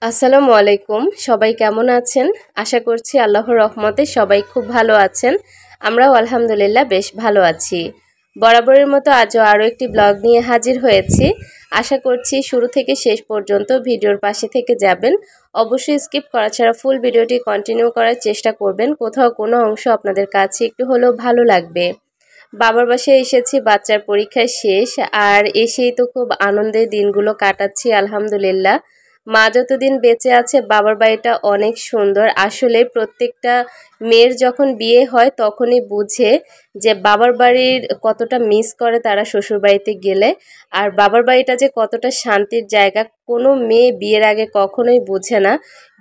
আসসালামু আলাইকুম। সবাই কেমন আছেন? আশা করছি আল্লাহর রহমতে সবাই খুব ভালো আছেন। আমরাও আলহামদুলিল্লাহ বেশ ভালো আছি। বরাবরের মতো আজও আরও একটি ব্লগ নিয়ে হাজির হয়েছি। আশা করছি শুরু থেকে শেষ পর্যন্ত ভিডিওর পাশে থেকে যাবেন। অবশ্যই স্কিপ করা ছাড়া ফুল ভিডিওটি কন্টিনিউ করার চেষ্টা করবেন। কোথাও কোনো অংশ আপনাদের কাছে একটু হলেও ভালো লাগবে। বাবার বাসায় এসেছি, বাচ্চার পরীক্ষা শেষ, আর এসেই তো খুব আনন্দের দিনগুলো কাটাচ্ছি আলহামদুলিল্লাহ। মা যতদিন বেঁচে আছে বাবার বাড়িটা অনেক সুন্দর। আসলে প্রত্যেকটা মেয়ের যখন বিয়ে হয় তখনই বুঝে যে বাবার বাড়ির কতটা মিস করে তারা শ্বশুরবাড়িতে গেলে, আর বাবার বাড়িটা যে কতটা শান্তির জায়গা কোনো মেয়ে বিয়ের আগে কখনোই বুঝে না।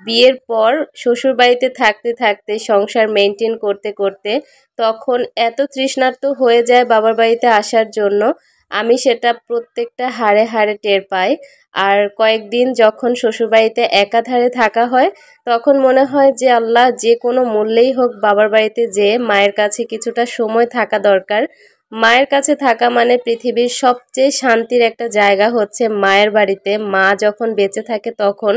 বিয়ের পর শ্বশুরবাড়িতে থাকতে থাকতে সংসার মেনটেন করতে করতে তখন এত তৃষ্ণার্ত হয়ে যায় বাবার বাড়িতে আসার জন্য, আমি সেটা প্রত্যেকটা হাড়ে হাড়ে টের পাই। আর কয়েকদিন যখন শ্বশুরবাড়িতে একাধারে থাকা হয় তখন মনে হয় যে আল্লাহ যে কোনো মূল্যেই হোক বাবার বাড়িতে যেয়ে মায়ের কাছে কিছুটা সময় থাকা দরকার। মায়ের কাছে থাকা মানে পৃথিবীর সবচেয়ে শান্তির একটা জায়গা হচ্ছে মায়ের বাড়িতে। মা যখন বেঁচে থাকে তখন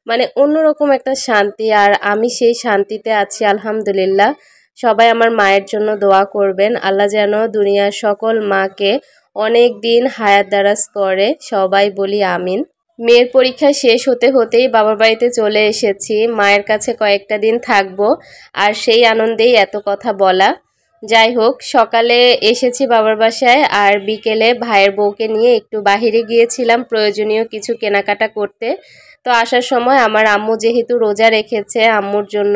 মানে অন্যরকম একটা শান্তি, আর আমি সেই শান্তিতে আছি আলহামদুলিল্লাহ। সবাই আমার মায়ের জন্য দোয়া করবেন, আল্লাহ যেন দুনিয়ার সকল মাকে অনেক দিন হায়াত দারাজ করে, সবাই বলি আমিন। মেয়ের পরীক্ষা শেষ হতে হতেই বাবার বাড়িতে চলে এসেছি। মায়ের কাছে কয়েকটা দিন থাকবো, আর সেই আনন্দেই এত কথা বলা। যাই হোক, সকালে এসেছি বাবার বাসায়, আর বিকেলে ভাইয়ের বউকে নিয়ে একটু বাহিরে গিয়েছিলাম প্রয়োজনীয় কিছু কেনাকাটা করতে। তো আসার সময় আমার আম্মু যেহেতু রোজা রেখেছে, আম্মুর জন্য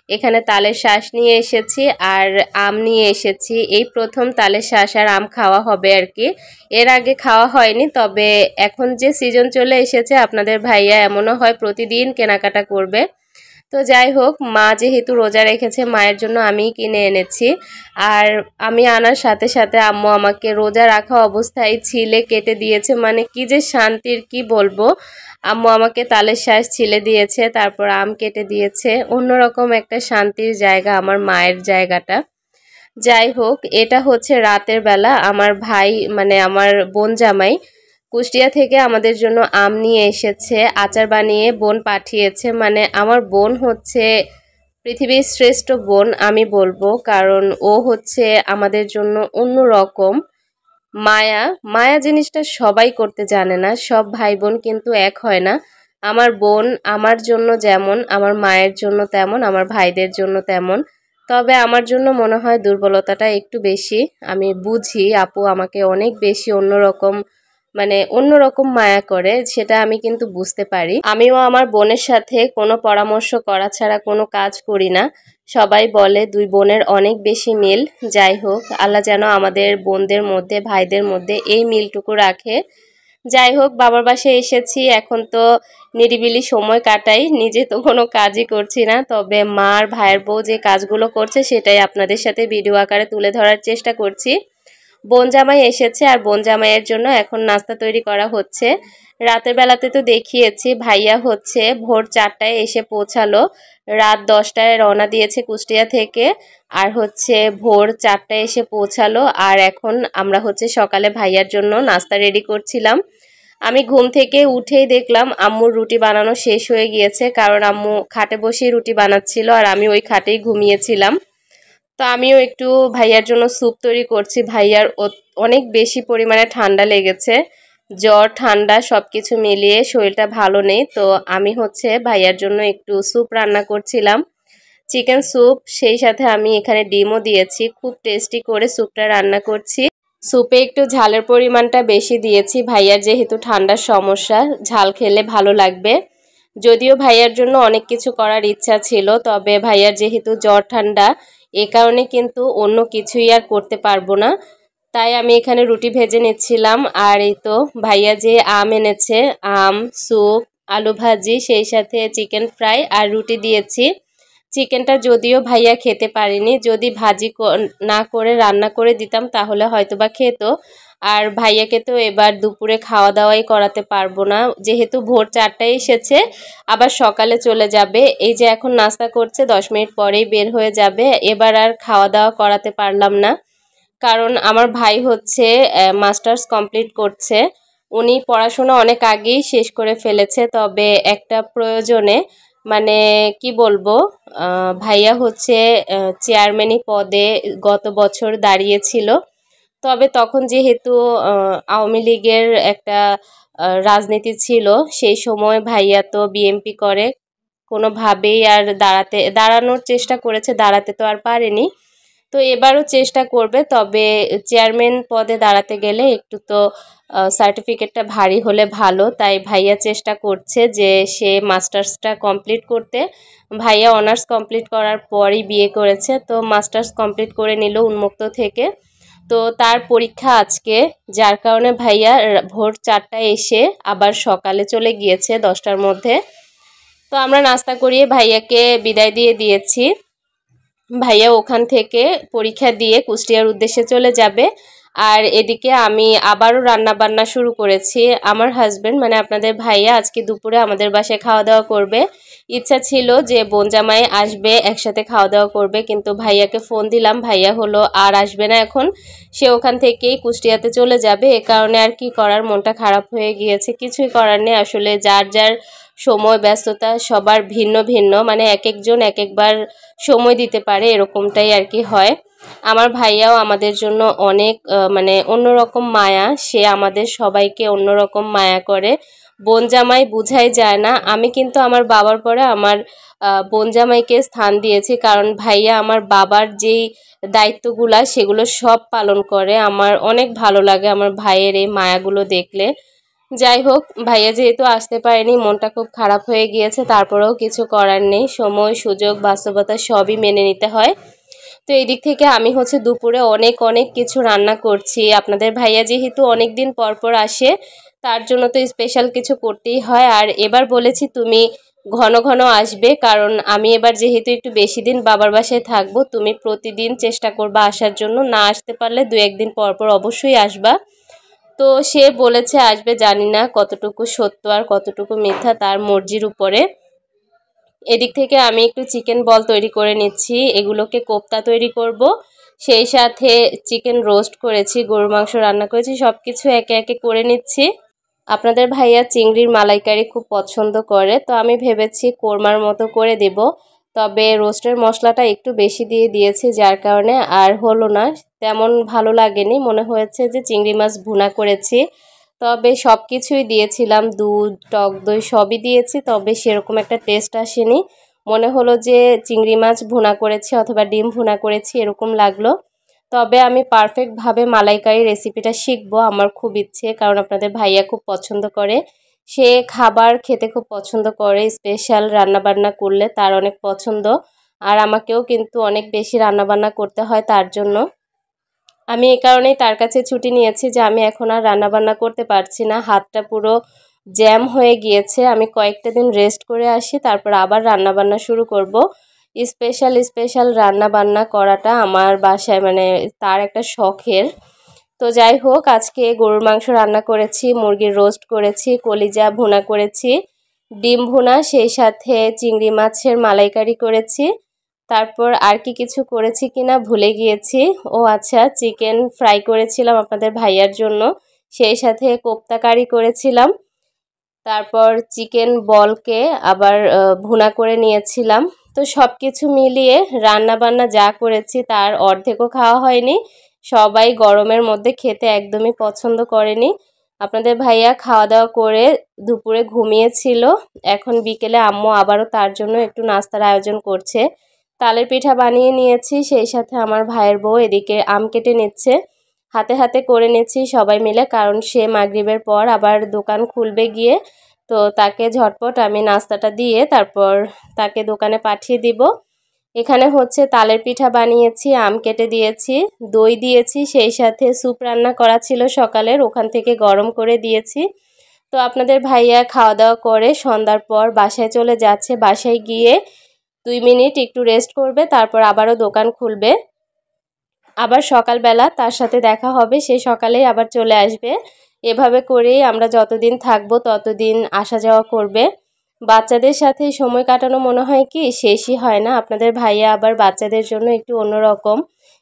এখানে তালের শ্বাস নিয়ে এসেছি আর আম নিয়ে এসেছি। এই প্রথম তালের শ্বাস আর আম খাওয়া হবে আর কি, এর আগে খাওয়া হয়নি। তবে এখন যে সিজন চলে এসেছে আপনাদের ভাইয়া এমনও হয় প্রতিদিন কেনাকাটা করবে। তো যাই হোক, মা যেহেতু রোজা রেখেছে মায়ের জন্য আমিই কিনে এনেছি। আর আমি আনার সাথে সাথে আম্মু আমাকে রোজা রাখা অবস্থায় ছিলে কেটে দিয়েছে, মানে কি যে শান্তির কি বলবো। আম্মু আমাকে তালের শ্বাস ছিলে দিয়েছে, তারপর আম কেটে দিয়েছে। অন্যরকম একটা শান্তির জায়গা আমার মায়ের জায়গাটা। যাই হোক, এটা হচ্ছে রাতের বেলা। আমার ভাই মানে আমার বোন জামাই কুষ্টিয়া থেকে আমাদের জন্য আম নিয়ে এসেছে, আচার বানিয়ে বোন পাঠিয়েছে। মানে আমার বোন হচ্ছে পৃথিবীর শ্রেষ্ঠ বোন আমি বলবো, কারণ ও হচ্ছে আমাদের জন্য অন্য রকম মায়া। মায়া জিনিসটা সবাই করতে জানে না, সব ভাই বোন কিন্তু এক হয় না। আমার বোন আমার জন্য যেমন, আমার মায়ের জন্য তেমন, আমার ভাইদের জন্য তেমন। তবে আমার জন্য মনে হয় দুর্বলতাটা একটু বেশি। আমি বুঝি আপু আমাকে অনেক বেশি অন্যরকম মানে অন্যরকম মায়া করে, সেটা আমি কিন্তু বুঝতে পারি। আমিও আমার বোনের সাথে কোনো পরামর্শ করা ছাড়া কোনো কাজ করি না। সবাই বলে দুই বোনের অনেক বেশি মিল। যাই হোক, আল্লাহ যেন আমাদের বোনদের মধ্যে ভাইদের মধ্যে এই মিলটুকু রাখে। যাই হোক, বাবার বাসায় এসেছি, এখন তো নিরিবিলি সময় কাটাই, নিজে তো কোনো কাজই করছি না। তবে মার ভাইয়ের বউ যে কাজগুলো করছে সেটাই আপনাদের সাথে ভিডিও আকারে তুলে ধরার চেষ্টা করছি। বোন জামাই এসেছে, আর বোন জামাইয়ের জন্য এখন নাস্তা তৈরি করা হচ্ছে। রাতের বেলাতে তো দেখিয়েছি ভাইয়া হচ্ছে ভোর 4টায় এসে পৌঁছালো, রাত 10টায় রওনা দিয়েছে কুষ্টিয়া থেকে, আর হচ্ছে ভোর 4টায় এসে পৌঁছালো। আর এখন আমরা হচ্ছে সকালে ভাইয়ার জন্য নাস্তা রেডি করছিলাম। আমি ঘুম থেকে উঠেই দেখলাম আম্মুর রুটি বানানো শেষ হয়ে গিয়েছে, কারণ আম্মু খাটে বসেই রুটি বানাচ্ছিল আর আমি ওই খাটেই ঘুমিয়েছিলাম। তো আমিও একটু ভাইয়ার জন্য স্যুপ তৈরি করছি। ভাইয়ার অনেক বেশি পরিমাণে ঠান্ডা লেগেছে, জ্বর ঠান্ডা সব কিছু মিলিয়ে শরীরটা ভালো নেই। তো আমি হচ্ছে ভাইয়ার জন্য একটু স্যুপ রান্না করছিলাম, চিকেন স্যুপ। সেই সাথে আমি এখানে ডিমও দিয়েছি, খুব টেস্টি করে স্যুপটা রান্না করছি। স্যুপে একটু ঝালের পরিমাণটা বেশি দিয়েছি, ভাইয়ার যেহেতু ঠান্ডার সমস্যা, ঝাল খেলে ভালো লাগবে। যদিও ভাইয়ার জন্য অনেক কিছু করার ইচ্ছা ছিল, তবে ভাইয়ার যেহেতু জ্বর ঠান্ডা এ কারণে কিন্তু অন্য কিছুই আর করতে পারবো না। তাই আমি এখানে রুটি ভেজে নিচ্ছিলাম। আর এই তো ভাইয়া যে আম এনেছে, আম, স্যুপ, আলু ভাজি, সেই সাথে চিকেন ফ্রাই আর রুটি দিয়েছি। চিকেনটা যদিও ভাইয়া খেতে পারেনি, যদি ভাজি না করে রান্না করে দিতাম তাহলে হয়তোবা খেত। আর ভাইয়াকে তো এবার দুপুরে খাওয়া দাওয়াই করাতে পারবো না, যেহেতু ভোর 4টায় এসেছে, আবার সকালে চলে যাবে। এই যে এখন নাস্তা করছে, 10 মিনিট পরেই বের হয়ে যাবে। এবার আর খাওয়া দাওয়া করাতে পারলাম না, কারণ আমার ভাই হচ্ছে মাস্টার্স কমপ্লিট করছে। উনি পড়াশোনা অনেক আগেই শেষ করে ফেলেছে, তবে একটা প্রয়োজনে মানে কি বলবো, ভাইয়া হচ্ছে চেয়ারম্যানই পদে গত বছর দাঁড়িয়েছিল। তবে তখন যেহেতু আওয়ামী লীগের একটা রাজনীতি ছিল, সেই সময় ভাইয়া তো বিএমপি করে কোনোভাবেই আর দাঁড়ানোর চেষ্টা করেছে, দাঁড়াতে তো আর পারেনি। তো এবারও চেষ্টা করবে, তবে চেয়ারম্যান পদে দাঁড়াতে গেলে একটু তো সার্টিফিকেটটা ভারী হলে ভালো, তাই ভাইয়া চেষ্টা করছে যে সে মাস্টার্সটা কমপ্লিট করতে। ভাইয়া অনার্স কমপ্লিট করার পরই বিয়ে করেছে, তো মাস্টার্স কমপ্লিট করে নিল উন্মুক্ত থেকে। তো তার পরীক্ষা আজকে, যার কারণে ভাইয়া ভোর 4টায় এসে আবার সকালে চলে গিয়েছে 10টার মধ্যে। তো আমরা নাস্তা করিয়ে ভাইয়াকে বিদায় দিয়ে দিয়েছি। ভাইয়া ওখান থেকে পরীক্ষা দিয়ে কুষ্টিয়ার উদ্দেশ্যে চলে যাবে। আর এদিকে আমি আবারও রান্না বান্না শুরু করেছি। আমার হাজবেন্ড মানে আপনাদের ভাইয়া আজকে দুপুরে আমাদের বাসায় খাওয়া দাওয়া করবে। ইচ্ছা ছিল যে বোন জামাই আসবে, একসাথে খাওয়া দাওয়া করবে, কিন্তু ভাইয়াকে ফোন দিলাম, ভাইয়া হলো আর আসবে না এখন, সে ওখান থেকেই কুষ্টিয়াতে চলে যাবে। এ কারণে আর কি করার, মনটা খারাপ হয়ে গিয়েছে। কিছুই করার নেই আসলে, যার যার সময় ব্যস্ততা সবার ভিন্ন ভিন্ন, মানে এক একজন এক একবার সময় দিতে পারে, এরকমটাই আর কি হয়। আমার ভাইয়াও আমাদের জন্য অনেক মানে অন্যরকম মায়া, সে আমাদের সবাইকে অন্যরকম মায়া করে। বোন জামাই বুঝাই যায় না। আমি কিন্তু আমার বাবার পরে আমার বোন জামাইকে স্থান দিয়েছি, কারণ ভাইয়া আমার বাবার যেই দায়িত্বগুলা সেগুলো সব পালন করে। আমার অনেক ভালো লাগে আমার ভাইয়ের এই মায়াগুলো দেখলে। যাই হোক, ভাইয়া যেহেতু আসতে পারেনি, মনটা খুব খারাপ হয়ে গিয়েছে, তারপরেও কিছু করার নেই, সময় সুযোগ বাস্তবতা সবই মেনে নিতে হয়। তো এই দিক থেকে আমি হচ্ছে দুপুরে অনেক অনেক কিছু রান্না করছি। আপনাদের ভাইয়া যেহেতু অনেক দিন পর পর আসে, তার জন্য তো স্পেশাল কিছু করতেই হয়। আর এবার বলেছি তুমি ঘন ঘন আসবে, কারণ আমি এবার যেহেতু একটু বেশি দিন বাবার বাসায় থাকবো, তুমি প্রতিদিন চেষ্টা করবা আসার জন্য, না আসতে পারলে 2-1 দিন পর পর অবশ্যই আসবা। তো সে বলেছে আসবে, জানি না কতটুকু সত্য আর কতটুকু মিথ্যা, তার মর্জির উপরে। এদিক থেকে আমি একটু চিকেন বল তৈরি করে নিচ্ছি, এগুলোকে কোপ্তা তৈরি করব। সেই সাথে চিকেন রোস্ট করেছি, গরুর মাংস রান্না করেছি, সব কিছু একে একে করে নিচ্ছি। আপনাদের ভাইয়া চিংড়ির মালাইকারি খুব পছন্দ করে, তো আমি ভেবেছি কোরমার মতো করে দেব। তবে রোস্টের মশলাটা একটু বেশি দিয়ে দিয়েছি, যার কারণে আর হলো না, তেমন ভালো লাগেনি, মনে হয়েছে যে চিংড়ি মাছ ভুনা করেছি। তবে সব কিছুই দিয়েছিলাম, দুধ টক দই সবই দিয়েছি, তবে সেরকম একটা টেস্ট আসেনি। মনে হলো যে চিংড়ি মাছ ভুনা করেছি অথবা ডিম ভুনা করেছি, এরকম লাগলো। তবে আমি পারফেক্টভাবে মালাইকারি রেসিপিটা শিখবো, আমার খুব ইচ্ছে, কারণ আপনাদের ভাইয়া খুব পছন্দ করে। সে খাবার খেতে খুব পছন্দ করে, স্পেশাল রান্নাবান্না করলে তার অনেক পছন্দ। আর আমাকেও কিন্তু অনেক বেশি রান্নাবান্না করতে হয় তার জন্য। আমি এই কারণেই তার কাছে ছুটি নিয়েছি যে আমি এখন আর রান্নাবান্না করতে পারছি না, হাতটা পুরো জ্যাম হয়ে গিয়েছে। আমি কয়েকটা দিন রেস্ট করে আসি, তারপর আবার রান্নাবান্না শুরু করব। স্পেশাল স্পেশাল রান্নাবান্না করাটা আমার বাসায় মানে তার একটা শখের। তো যাই হোক, আজকে গরুর মাংস রান্না করেছি, মুরগির রোস্ট করেছি, কলিজা ভুনা করেছি, ডিম ভুনা, সেই সাথে চিংড়ি মাছের মালাইকারি করেছি। তারপর আর কি কিছু করেছি কিনা ভুলে গিয়েছি। ও আচ্ছা, চিকেন ফ্রাই করেছিলাম আপনাদের ভাইয়ার জন্য, সেই সাথে কোপ্তা কারি করেছিলাম। তারপর চিকেন বলকে আবার ভুনা করে নিয়েছিলাম। তো সব কিছু মিলিয়ে রান্না বান্না যা করেছি তার অর্ধেকও খাওয়া হয়নি। সবাই গরমের মধ্যে খেতে একদমই পছন্দ করেনি। আপনাদের ভাইয়া খাওয়া দাওয়া করে দুপুরে ঘুমিয়েছিল। এখন বিকেলে আম্মু আবারও তার জন্য একটু নাস্তার আয়োজন করছে। তালের পিঠা বানিয়ে নিয়েছি, সেই সাথে আমার ভাইয়ের বউ এদিকে আম কেটে নিচ্ছে। হাতে হাতে করে নিচ্ছি সবাই মিলে, কারণ সে মাগরিবের পর আবার দোকান খুলবে গিয়ে। তো তাকে ঝটপট আমি নাস্তাটা দিয়ে তারপর তাকে দোকানে পাঠিয়ে দিব। এখানে হচ্ছে তালের পিঠা বানিয়েছি, আম কেটে দিয়েছি, দই দিয়েছি, সেই সাথে স্যুপ রান্না করা ছিল সকালের, ওখান থেকে গরম করে দিয়েছি। তো আপনাদের ভাইয়া খাওয়া দাওয়া করে সন্ধ্যার পর বাসায় চলে যাচ্ছে। বাসায় গিয়ে 2 মিনিট একটু রেস্ট করবে, তারপর আবারও দোকান খুলবে। আবার সকালবেলা তার সাথে দেখা হবে, সে সকালেই আবার চলে আসবে। এভাবে করেই আমরা যতদিন থাকবো ততদিন আসা যাওয়া করবে। বাচ্চাদের সাথে সময় কাটানো মনে হয় কি শেষই হয় না। আপনাদের ভাইয়া আবার বাচ্চাদের জন্য একটু অন্যরকম,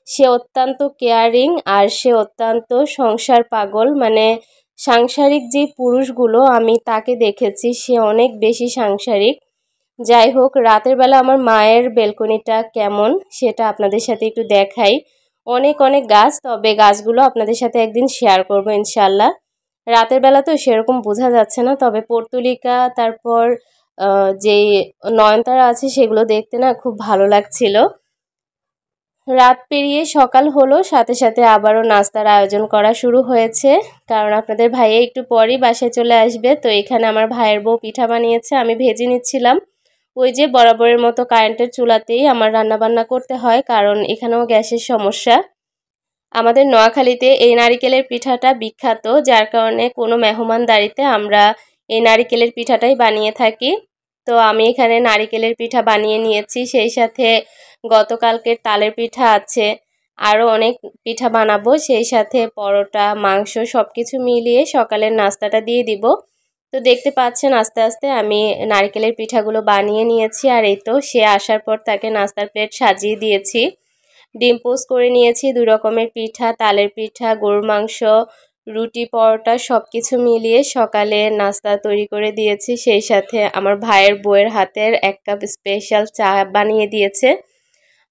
সে অত্যন্ত কেয়ারিং আর সে অত্যন্ত সংসার পাগল। মানে সাংসারিক যে পুরুষগুলো আমি তাকে দেখেছি, সে অনেক বেশি সাংসারিক। যাই হোক, রাতের বেলা আমার মায়ের বেলকনিটা কেমন সেটা আপনাদের সাথে একটু দেখাই। অনেক অনেক গাছ, তবে গাছগুলো আপনাদের সাথে একদিন শেয়ার করব ইনশাল্লাহ। রাতের বেলা তো সেরকম বোঝা যাচ্ছে না, তবে পর্তুলিকা তারপর যেই নয়নতারা আছে সেগুলো দেখতে না খুব ভালো লাগছিল। রাত পেরিয়ে সকাল হলো, সাথে সাথে আবারও নাস্তার আয়োজন করা শুরু হয়েছে, কারণ আপনাদের ভাইয়া একটু পরই বাসায় চলে আসবে। তো এখানে আমার ভাইয়ের বউ পিঠা বানিয়েছে, আমি ভেজে নিচ্ছিলাম। ওই যে বরাবরের মতো কারেন্টের চুলাতেই আমার রান্নাবান্না করতে হয়, কারণ এখানেও গ্যাসের সমস্যা। আমাদের নোয়াখালীতে এই নারিকেলের পিঠাটা বিখ্যাত, যার কারণে কোনো মেহমানদারিতে আমরা এই নারিকেলের পিঠাটাই বানিয়ে থাকি। তো আমি এখানে নারিকেলের পিঠা বানিয়ে নিয়েছি, সেই সাথে গতকালকের তালের পিঠা আছে, আরও অনেক পিঠা বানাবো, সেই সাথে পরোটা, মাংস সব কিছু মিলিয়ে সকালের নাস্তাটা দিয়ে দিব। তো দেখতে পাচ্ছেন আস্তে আস্তে আমি নারিকেলের পিঠাগুলো বানিয়ে নিয়েছি, আর এই তো সে আসার পর তাকে নাস্তার প্লেট সাজিয়ে দিয়েছি। ডিম পোস্ট করে নিয়েছি, 2 রকমের পিঠা, তালের পিঠা, গরুর মাংস, রুটি, পরোটা সব কিছু মিলিয়ে সকালে নাস্তা তৈরি করে দিয়েছি। সেই সাথে আমার ভাইয়ের বউয়ের হাতের 1 কাপ স্পেশাল চা বানিয়ে দিয়েছে।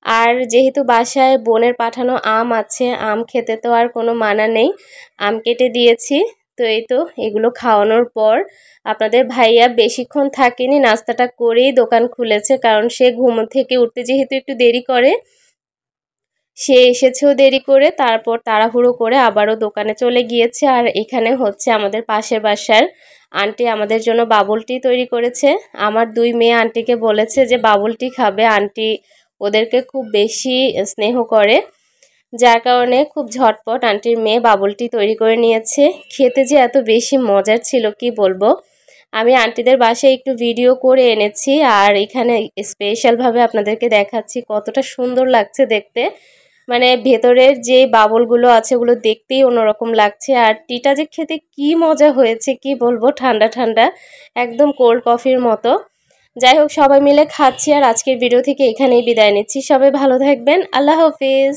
আর যেহেতু বাসায় বোনের পাঠানো আম আছে, আম খেতে তো আর কোনো মানা নেই, আম কেটে দিয়েছি। তো এই তো এগুলো খাওয়ানোর পর আপনাদের ভাইয়া বেশিক্ষণ থাকেনি, নাস্তাটা করেই দোকান খুলেছে, কারণ সে ঘুম থেকে উঠতে যেহেতু একটু দেরি করে, সে এসেছেও দেরি করে, তারপর তাড়াহুড়ো করে আবারও দোকানে চলে গিয়েছে। আর এখানে হচ্ছে আমাদের পাশের বাসার আন্টি আমাদের জন্য বাবুল টি তৈরি করেছে। আমার 2 মেয়ে আন্টিকে বলেছে যে বাবুল টি খাবে, আন্টি ওদেরকে খুব বেশি স্নেহ করে, যার কারণে খুব ঝটপট আন্টির মেয়ে বাবুল টি তৈরি করে নিয়েছে। খেতে যে এত বেশি মজার ছিল কি বলবো। আমি আন্টিদের বাসায় একটু ভিডিও করে এনেছি, আর এখানে স্পেশালভাবে আপনাদেরকে দেখাচ্ছি কতটা সুন্দর লাগছে দেখতে। মানে ভেতরের যে বাবলগুলো আছে ওগুলো দেখতেই অন্যরকম লাগছে, আর টিটা যে খেতে কি মজা হয়েছে কি বলবো, ঠান্ডা ঠান্ডা একদম কোল্ড কফির মতো। যাই হোক, সবাই মিলে খাচ্ছি, আর আজকের ভিডিও থেকে এখানেই বিদায় নিচ্ছি। সবাই ভালো থাকবেন, আল্লাহ হাফিজ।